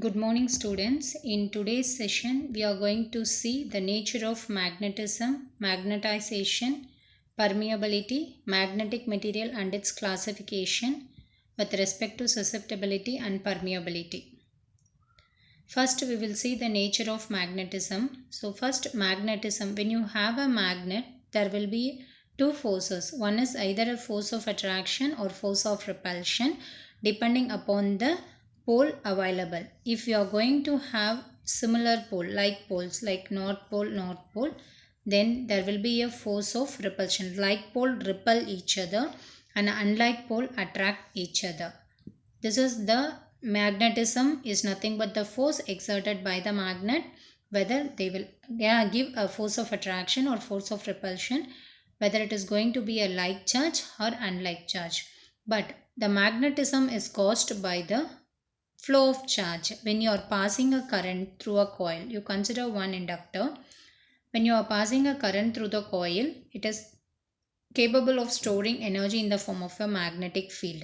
Good morning, students. In today's session, we are going to see the nature of magnetism, magnetization, permeability, magnetic material and its classification with respect to susceptibility and permeability. First, we will see the nature of magnetism. So, first, magnetism. When you have a magnet, there will be two forces. One is either a force of attraction or force of repulsion, depending upon the pole available. If you are going to have similar pole, like poles, like north pole, then there will be a force of repulsion. Like pole repel each other and unlike pole attract each other. This is the magnetism is nothing but the force exerted by the magnet, whether they will give a force of attraction or force of repulsion, whether it is going to be a like charge or unlike charge. But the magnetism is caused by the flow of charge. When you are passing a current through a coil, you consider one inductor. When you are passing a current through the coil, it is capable of storing energy in the form of a magnetic field.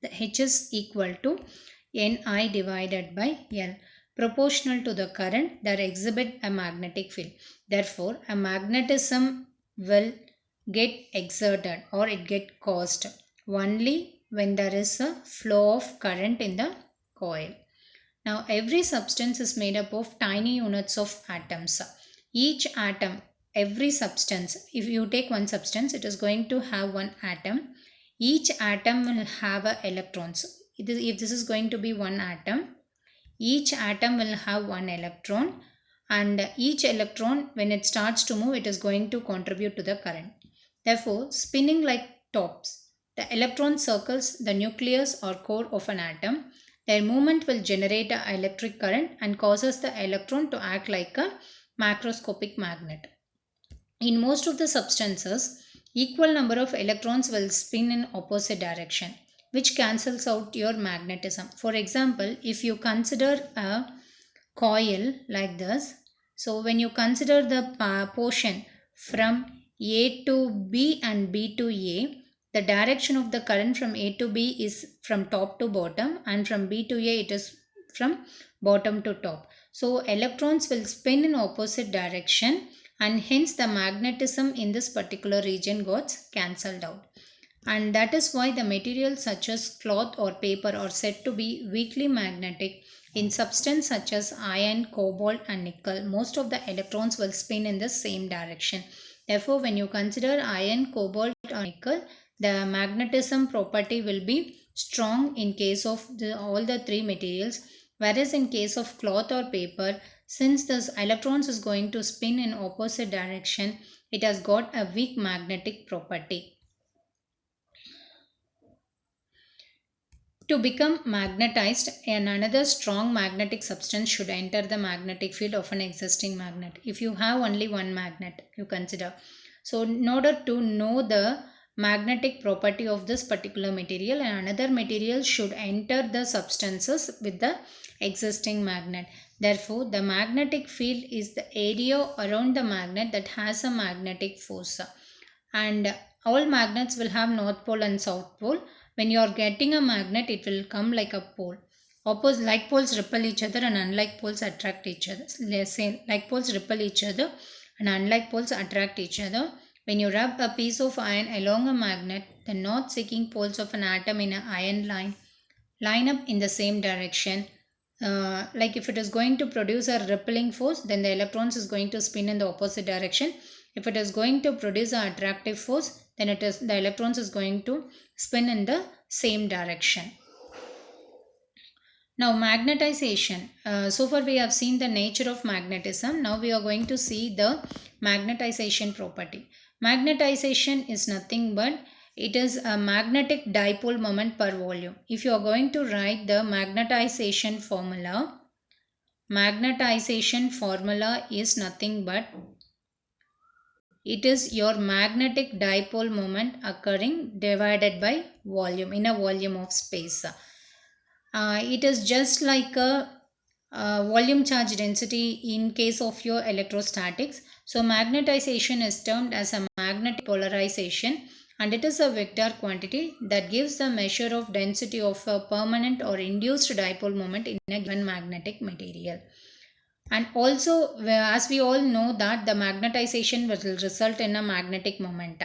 The H is equal to Ni divided by L, proportional to the current that exhibit a magnetic field. Therefore, a magnetism will get exerted or it get caused only when there is a flow of current in the coil. Now, every substance is made up of tiny units of atoms. Each atom, every substance, if you take one substance, it is going to have one atom. Each atom will have electrons. If this is going to be one atom, each atom will have one electron, and each electron, when it starts to move, it is going to contribute to the current. Therefore, spinning like tops, the electron circles the nucleus or core of an atom. Their movement will generate an electric current and causes the electron to act like a macroscopic magnet. In most of the substances, equal number of electrons will spin in opposite direction, which cancels out your magnetism. For example, if you consider a coil like this, so when you consider the portion from A to B and B to A, the direction of the current from A to B is from top to bottom, and from B to A it is from bottom to top. So electrons will spin in opposite direction, and hence the magnetism in this particular region gets cancelled out. And that is why the materials such as cloth or paper are said to be weakly magnetic. In substance such as iron, cobalt and nickel, most of the electrons will spin in the same direction. Therefore, when you consider iron, cobalt or nickel, the magnetism property will be strong in case of all the three materials, whereas in case of cloth or paper, since this electrons is going to spin in opposite direction, it has got a weak magnetic property. To become magnetized, another strong magnetic substance should enter the magnetic field of an existing magnet. If you have only one magnet, you consider. So, in order to know the magnetic property of this particular material, another material should enter the substances with the existing magnet. Therefore, the magnetic field is the area around the magnet that has a magnetic force. And all magnets will have north pole and south pole. When you are getting a magnet, it will come like a pole. Opposite like poles repel each other and unlike poles attract each other. Let's say like poles repel each other and unlike poles attract each other. When you rub a piece of iron along a magnet, the north seeking poles of an atom in an iron line up in the same direction. Like if it is going to produce a repelling force, then the electrons is going to spin in the opposite direction. If it is going to produce an attractive force, then the electrons is going to spin in the same direction. Now magnetization. So far we have seen the nature of magnetism. Now we are going to see the magnetization property. Magnetization is nothing but it is a magnetic dipole moment per volume. If you are going to write the magnetization formula is nothing but it is your magnetic dipole moment occurring divided by volume in a volume of space. It is just like a volume charge density in case of your electrostatics. So magnetization is termed as a magnetic polarization and it is a vector quantity that gives the measure of density of a permanent or induced dipole moment in a given magnetic material. And also, as we all know that the magnetization will result in a magnetic moment.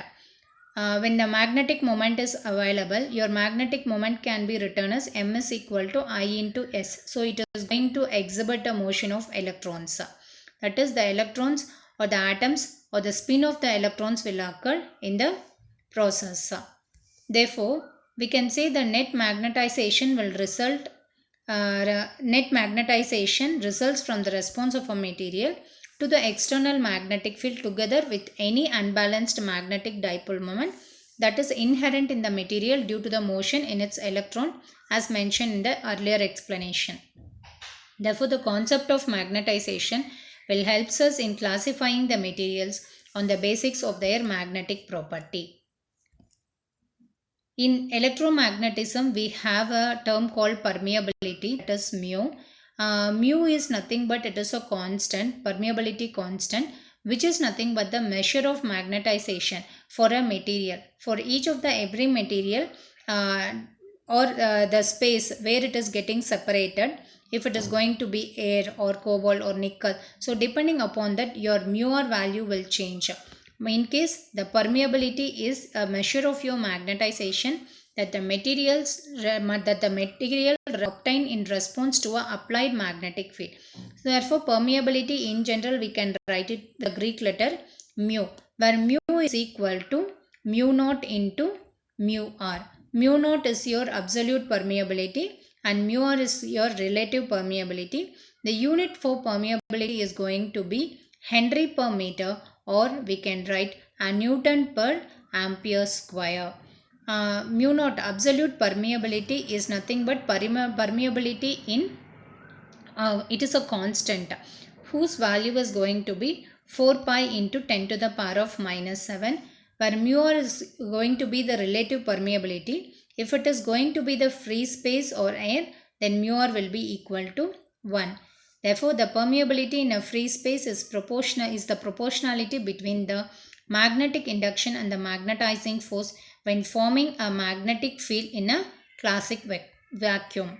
When the magnetic moment is available, your magnetic moment can be written as m is equal to I into s. So it is going to exhibit a motion of electrons. That is, the electrons or the atoms or the spin of the electrons will occur in the process. Therefore, we can say the net magnetization will result net magnetization results from the response of a material to the external magnetic field together with any unbalanced magnetic dipole moment that is inherent in the material due to the motion in its electron, as mentioned in the earlier explanation. Therefore, the concept of magnetization will help us in classifying the materials on the basics of their magnetic property. In electromagnetism, we have a term called permeability, that is mu. Mu is nothing but it is a constant, permeability constant, which is nothing but the measure of magnetization for a material. For each of the every material or the space where it is getting separated, if it is going to be air or cobalt or nickel. So depending upon that, your mu or value will change. In case the permeability is a measure of your magnetization that the material obtain in response to a applied magnetic field. So therefore, permeability in general we can write it the Greek letter mu, where mu is equal to mu naught into mu r. Mu naught is your absolute permeability and mu r is your relative permeability. The unit for permeability is going to be Henry per meter, or we can write a Newton per ampere square. Mu naught absolute permeability is nothing but permeability in it is a constant whose value is going to be 4 pi into 10 to the power of minus 7, where mu r is going to be the relative permeability. If it is going to be the free space or air, then mu r will be equal to 1. Therefore, the permeability in a free space is the proportionality between the magnetic induction and the magnetizing force when forming a magnetic field in a classic vacuum.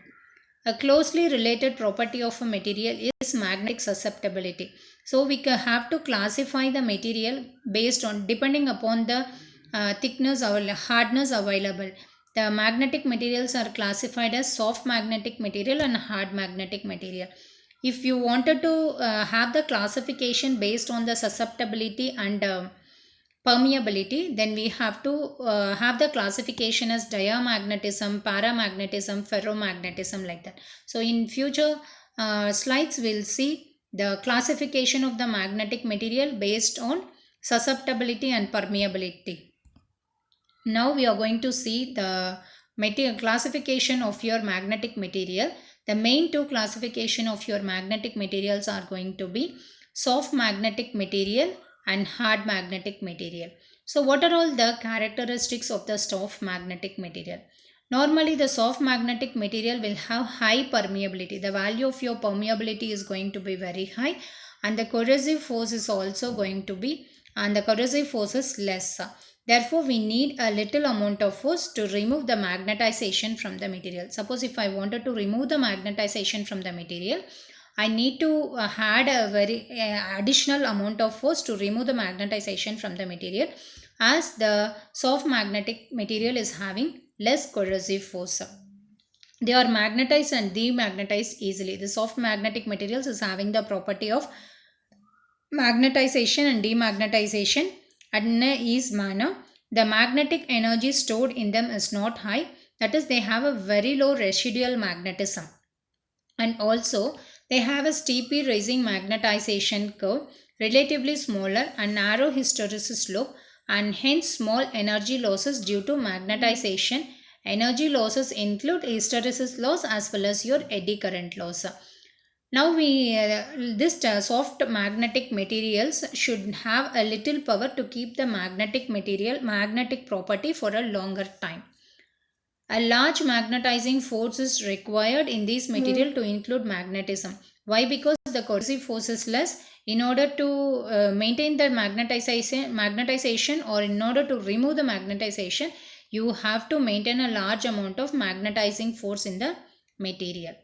A closely related property of a material is magnetic susceptibility. So we have to classify the material based on depending upon the thickness or hardness available. The magnetic materials are classified as soft magnetic material and hard magnetic material. If you wanted to have the classification based on the susceptibility and permeability, then we have to have the classification as diamagnetism, paramagnetism, ferromagnetism, like that. So in future slides we'll see the classification of the magnetic material based on susceptibility and permeability. Now we are going to see the classification of your magnetic material. The main two classification of your magnetic materials are going to be soft magnetic material and hard magnetic material. So what are all the characteristics of the soft magnetic material? Normally the soft magnetic material will have high permeability. The value of your permeability is going to be very high, and the corrosive force is also going to be, and the corrosive force is less. Therefore, we need a little amount of force to remove the magnetization from the material. Suppose if I wanted to remove the magnetization from the material, I need to add a very additional amount of force to remove the magnetization from the material, as the soft magnetic material is having less corrosive force. They are magnetized and demagnetized easily. The soft magnetic materials is having the property of magnetization and demagnetization in an easy manner. The magnetic energy stored in them is not high, that is, they have a very low residual magnetism, and also they have a steeply rising magnetization curve, relatively smaller and narrow hysteresis slope, and hence small energy losses due to magnetization. Energy losses include hysteresis loss as well as your eddy current loss. Now this soft magnetic materials should have a little power to keep the magnetic property for a longer time. A large magnetizing force is required in this material to include magnetism. Why? Because the corrosive force is less, in order to maintain the magnetization, or in order to remove the magnetization, you have to maintain a large amount of magnetizing force in the material.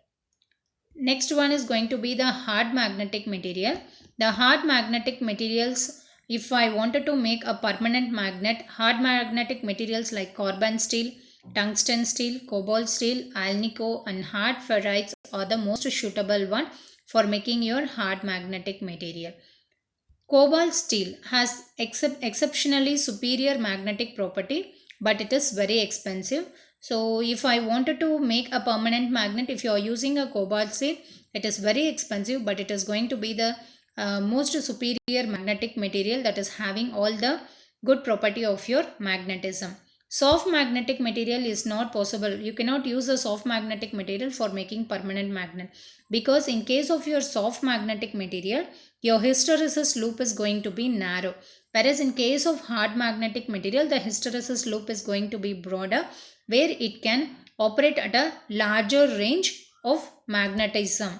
Next one is going to be the hard magnetic material. The hard magnetic materials, if I wanted to make a permanent magnet, hard magnetic materials like carbon steel, tungsten steel, cobalt steel, alnico and hard ferrites are the most suitable one for making your hard magnetic material. Cobalt steel has exceptionally superior magnetic property, but it is very expensive. So if I wanted to make a permanent magnet, if you are using a cobalt steel, it is very expensive, but it is going to be the most superior magnetic material that is having all the good property of your magnetism. Soft magnetic material is not possible. You cannot use a soft magnetic material for making permanent magnet, because in case of your soft magnetic material, your hysteresis loop is going to be narrow. Whereas in case of hard magnetic material, the hysteresis loop is going to be broader, where it can operate at a larger range of magnetism.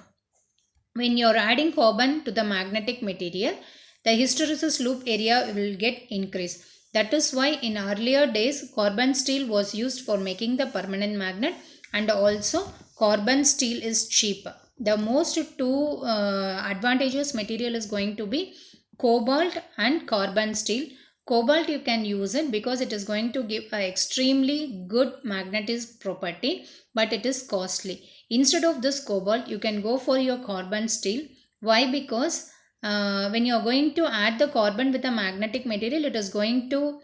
When you are adding carbon to the magnetic material, the hysteresis loop area will get increased. That is why in earlier days, carbon steel was used for making the permanent magnet, and also carbon steel is cheap. The most two advantageous material is going to be cobalt and carbon steel. Cobalt you can use it because it is going to give an extremely good magnetism property, but it is costly. Instead of this cobalt, you can go for your carbon steel. Why? Because when you are going to add the carbon with a magnetic material, it is going to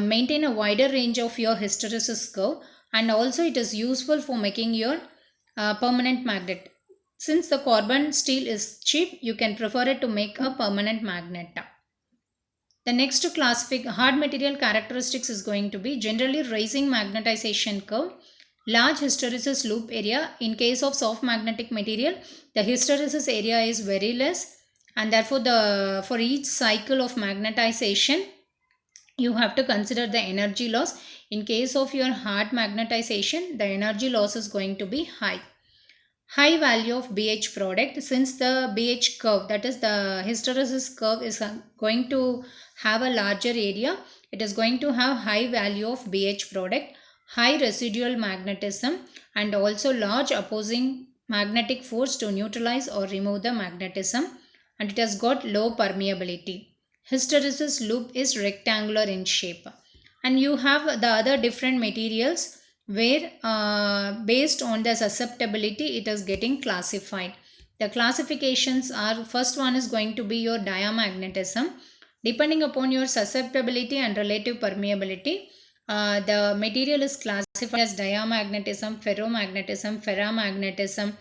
maintain a wider range of your hysteresis curve, and also it is useful for making your permanent magnet. Since the carbon steel is cheap, you can prefer it to make a permanent magnet. The next hard material characteristics is going to be generally rising magnetization curve, large hysteresis loop area. In case of soft magnetic material, the hysteresis area is very less, and therefore for each cycle of magnetization, you have to consider the energy loss. In case of your hard magnetization, the energy loss is going to be high. High value of BH product, since the BH curve, that is the hysteresis curve, is going to have a larger area, it is going to have high value of BH product, high residual magnetism, and also large opposing magnetic force to neutralize or remove the magnetism, and it has got low permeability. Hysteresis loop is rectangular in shape. And you have the other different materials where based on the susceptibility it is getting classified. The classifications are, first one is going to be your diamagnetism. Depending upon your susceptibility and relative permeability, the material is classified as diamagnetism, ferromagnetism, ferramagnetism,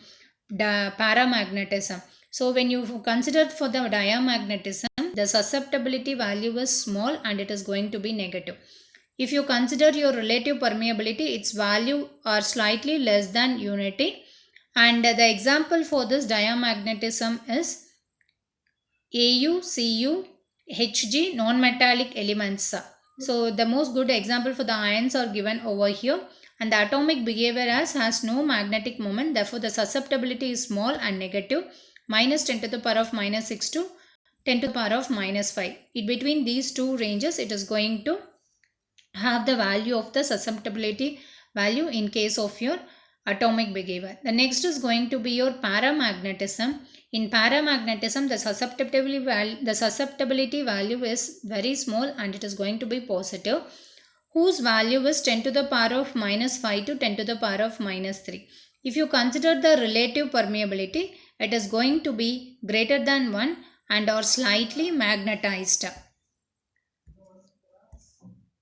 paramagnetism. So when you consider for the diamagnetism, the susceptibility value is small and it is going to be negative. If you consider your relative permeability, its value are slightly less than unity. And the example for this diamagnetism is Au, Cu, Hg non-metallic elements. So the most good example for the ions are given over here. And the atomic behavior has no magnetic moment. Therefore, the susceptibility is small and negative. Minus 10 to the power of minus 6 to 10 to the power of minus 5. Between these two ranges, it is going to have the value of the susceptibility value in case of your atomic behavior. The next is going to be your paramagnetism. In paramagnetism, the susceptibility value is very small and it is going to be positive, whose value is 10 to the power of minus 5 to 10 to the power of minus 3. If you consider the relative permeability, it is going to be greater than 1 and or slightly magnetized.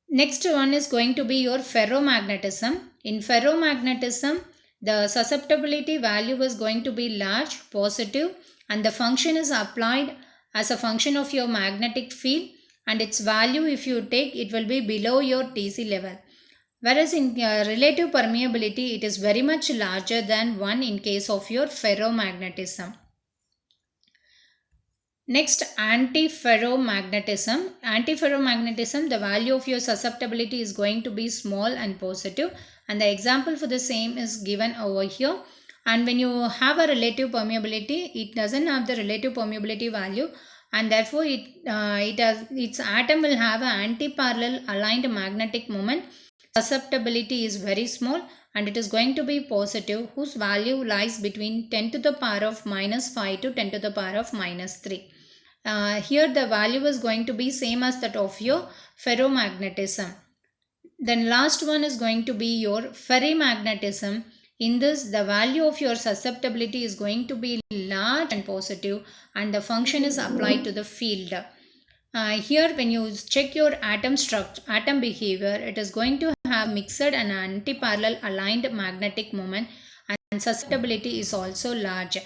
Next one is going to be your ferromagnetism. In ferromagnetism, the susceptibility value is going to be large, positive, and the function is applied as a function of your magnetic field, and its value, if you take, it will be below your TC level. Whereas in relative permeability, it is very much larger than 1 in case of your ferromagnetism. Next, antiferromagnetism. Antiferromagnetism, the value of your susceptibility is going to be small and positive, and the example for the same is given over here. and when you have a relative permeability, it doesn't have the relative permeability value, and therefore its atom will have an anti-parallel aligned magnetic moment. Susceptibility is very small and it is going to be positive, whose value lies between 10 to the power of minus 5 to 10 to the power of minus 3. Here the value is going to be same as that of your ferromagnetism. Then last one is going to be your ferrimagnetism. In this, the value of your susceptibility is going to be large and positive, and the function is applied to the field. Here when you check your atom structure, atom behavior, it is going to have mixed and anti-parallel aligned magnetic moment, and susceptibility is also large.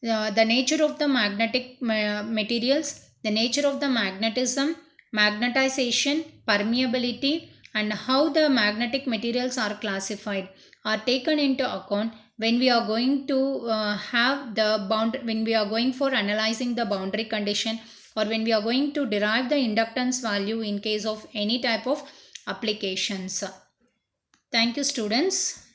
The nature of the magnetic materials, the nature of the magnetism, magnetization, permeability, and how the magnetic materials are classified are taken into account when we are going to have the when we are going for analyzing the boundary condition, or when we are going to derive the inductance value in case of any type of applications. Thank you, students.